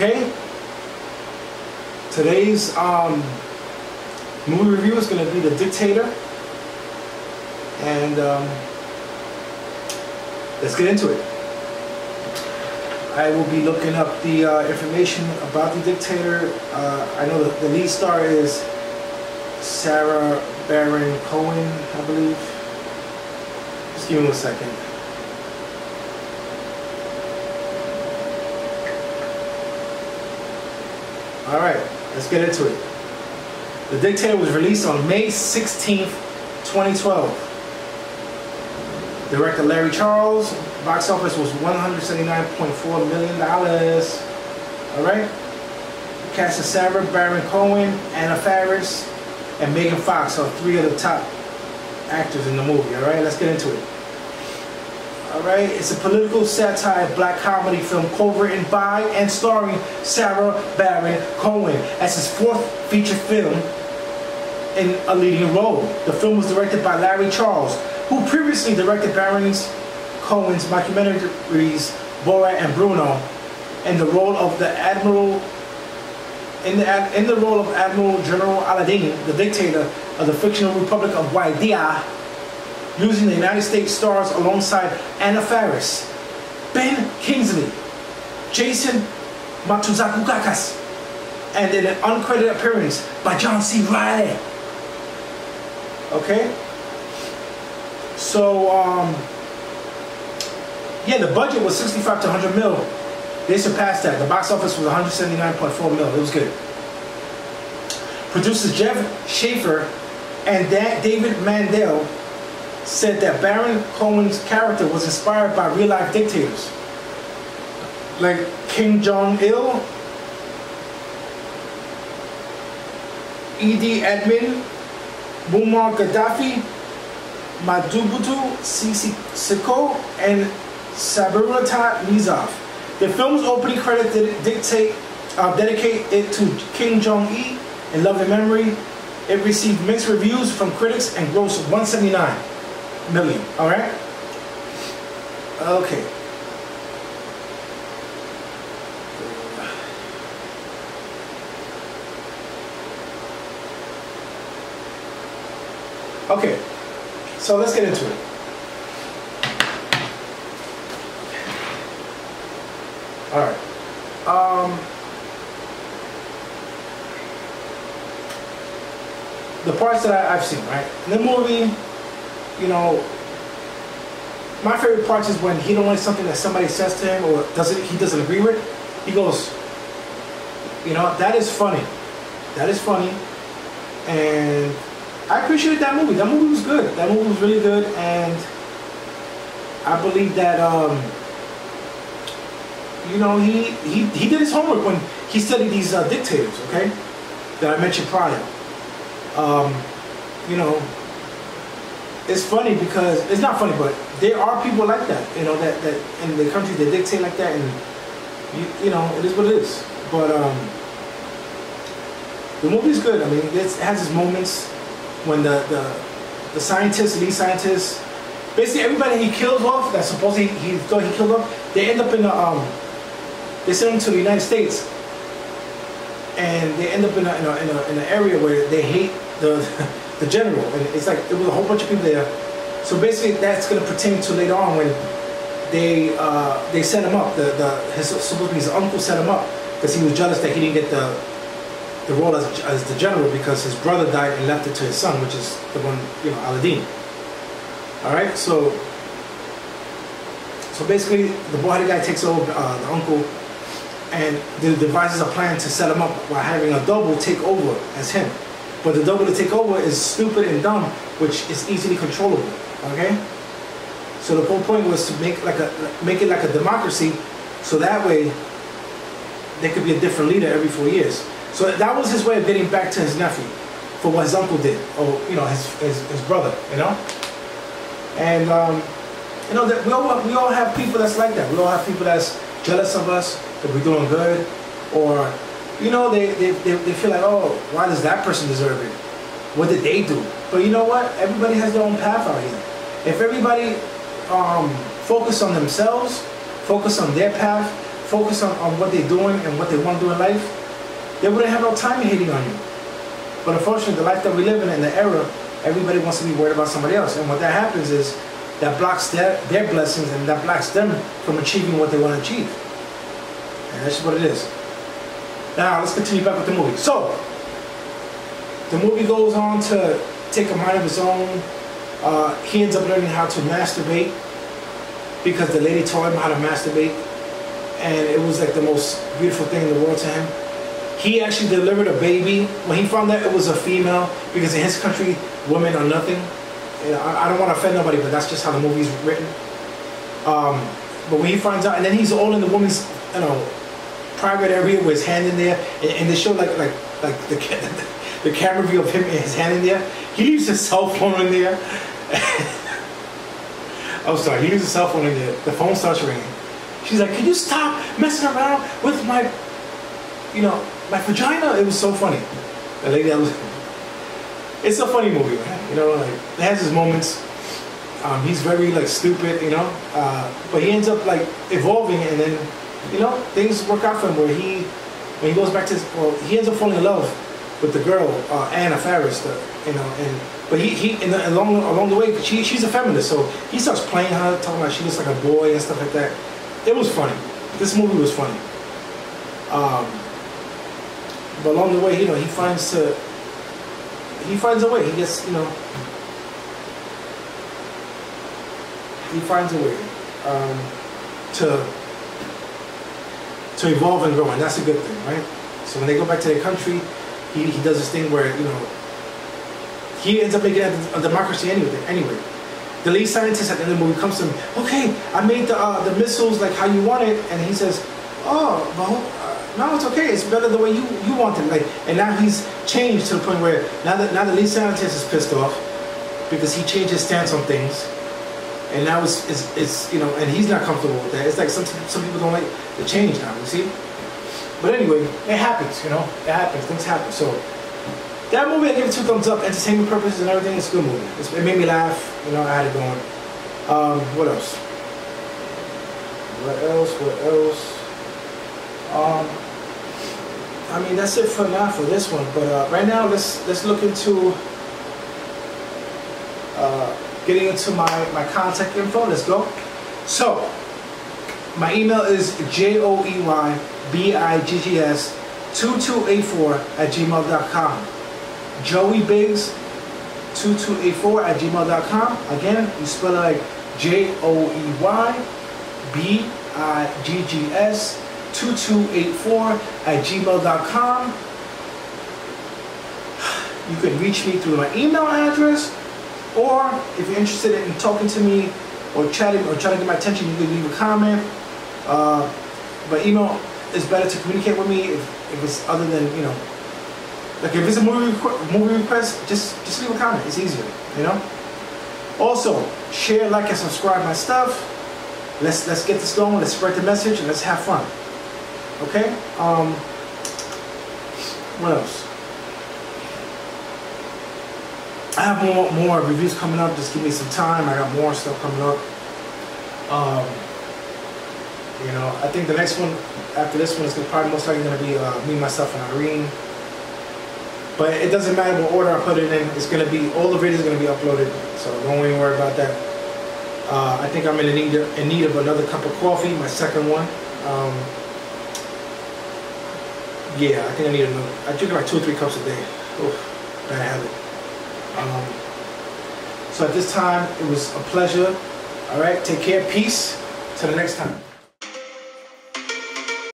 Okay, today's movie review is going to be The Dictator, and let's get into it. I will be looking up the information about The Dictator. I know the lead star is Sacha Baron Cohen, I believe. Just give me 1 second. Alright, let's get into it. The Dictator was released on May 16th, 2012. Director Larry Charles. Box office was $179.4 million. Alright? Cast of Sacha Baron Cohen, Anna Faris, and Megan Fox are 3 of the top actors in the movie. Alright, let's get into it. Alright, it's a political satire black comedy film co-written by and starring Sacha Baron Cohen as his 4th feature film in a leading role. The film was directed by Larry Charles, who previously directed Baron Cohen's documentaries Borat and Bruno, and the role of the Admiral in the role of Admiral General Aladdin, the dictator of the fictional Republic of Waidia, using the United States stars alongside Anna Faris, Ben Kingsley, Jason Matsuzaku-Kakas, and in an uncredited appearance by John C. Reilly. Okay? So, yeah, the budget was 65 to 100 mil. They surpassed that. The box office was 179.4 mil. It was good. Producers Jeff Schaefer and David Mandel said that Baron Cohen's character was inspired by real-life dictators like Kim Jong-il, Idi Amin, Muammar Gaddafi, Mobutu Sese Seko, and Saburai Nizaf. The film's opening credit dedicate it to Kim Jong-il in loving memory. It received mixed reviews from critics and grossed $179 million. All right. Okay. Okay. So let's get into it. All right. The parts that I've seen, right? In the movie, you know, my favorite parts is when he don't like something that somebody says to him or he doesn't agree with. He goes, you know, that is funny. That is funny. And I appreciated that movie. That movie was good. That movie was really good, and I believe that you know, he did his homework when he studied these dictators, okay, that I mentioned prior. You know, it's funny because it's not funny, but there are people like that, you know, that in the country that dictate like that, and you know, it is what it is. But the movie's good. I mean, it has its moments when the scientists, lead scientists, basically everybody he kills off that supposedly he thought he killed off, they end up in they send them to the United States, and they end up in an area where they hate the general, and it's like there was a whole bunch of people there. So basically, that's going to pertain to later on when they set him up. Supposedly his uncle set him up because he was jealous that he didn't get the role as the general because his brother died and left it to his son, which is the one, you know, Aladdin. All right, so basically the boy guy takes over the uncle, and devises a plan to set him up by having a double take over as him. But the double to take over is stupid and dumb, which is easily controllable. Okay, so the whole point was to make it like a democracy, so that way there could be a different leader every 4 years. So that was his way of getting back to his nephew for what his uncle did, or you know, his brother, you know. And you know that we all have people that's like that. We all have people that's jealous of us that we're doing good, or you know, they feel like, oh, why does that person deserve it? What did they do? But you know what? Everybody has their own path out here. If everybody focus on themselves, focus on their path, focus on what they're doing and what they want to do in life, they wouldn't have no time hating on you. But unfortunately, the life that we live in the era, everybody wants to be worried about somebody else. And what that happens is that blocks their blessings, and that blocks them from achieving what they want to achieve. And that's just what it is. Now, let's continue back with the movie. So, the movie goes on to take a mind of his own. He ends up learning how to masturbate because the lady taught him how to masturbate. And it was like the most beautiful thing in the world to him. He actually delivered a baby. When he found out it was a female, because in his country, women are nothing. You know, I don't want to offend nobody, but that's just how the movie's written. But when he finds out, and then he's all in the woman's, you know, private area with his hand in there, and they show like the camera view of him and his hand in there. He leaves his cell phone in there. I'm sorry, he leaves his cell phone in there. The phone starts ringing. She's like, "Can you stop messing around with my, you know, my vagina?" It was so funny. The lady that was. It's a funny movie, man. You know, like it has his moments. He's very like stupid, you know, but he ends up like evolving, and then, you know, things work out for him. Where when he goes back to he ends up falling in love with the girl, Anna Faris, you know, but along the way, she's a feminist, so he starts playing her, talking about she looks like a boy and stuff like that. It was funny. This movie was funny. But along the way, you know, he finds a way. He gets, you know, he finds a way to evolve and grow, and that's a good thing, right? So when they go back to their country, he does this thing where, you know, he ends up making a democracy anyway. The lead scientist at the end of the movie comes to him, "Okay, I made the missiles like how you want it," and he says, "Oh, well, no, it's okay. It's better the way you want it." Like, and now he's changed to the point where now the lead scientist is pissed off because he changed his stance on things, and now it's you know, and he's not comfortable with that. It's like some people don't like the change now. You see. But anyway, it happens, you know. It happens. Things happen. So that movie, I give it 2 thumbs up. Entertainment purposes and everything, it's a good movie. It made me laugh. You know, I had it going. What else? I mean, that's it for now for this one. But right now, let's look into getting into my contact info. Let's go. So my email is joeybiggs2284@gmail.com. joeybiggs2284@gmail.com. Again, you spell it like JOEYBIGGS2284@gmail.com. You can reach me through my email address, or if you're interested in talking to me or chatting or trying to get my attention, you can leave a comment. But email is better to communicate with me if it's other than, you know, like if it's a movie request, just leave a comment. It's easier, you know. Also, share, like, and subscribe my stuff. Let's get this going. Let's spread the message and let's have fun. Okay. What else? I have more reviews coming up. Just give me some time. I got more stuff coming up. You know, I think the next one after this one is probably most likely going to be me, myself, and Irene. But it doesn't matter what order I put it in. It's going to be, all the videos are going to be uploaded. So don't even worry about that. I think I'm in need of another cup of coffee, my second one. Yeah, I think I need another. I drink like 2 or 3 cups a day. Oof, bad habit. So at this time, it was a pleasure. All right, take care, peace. Till the next time.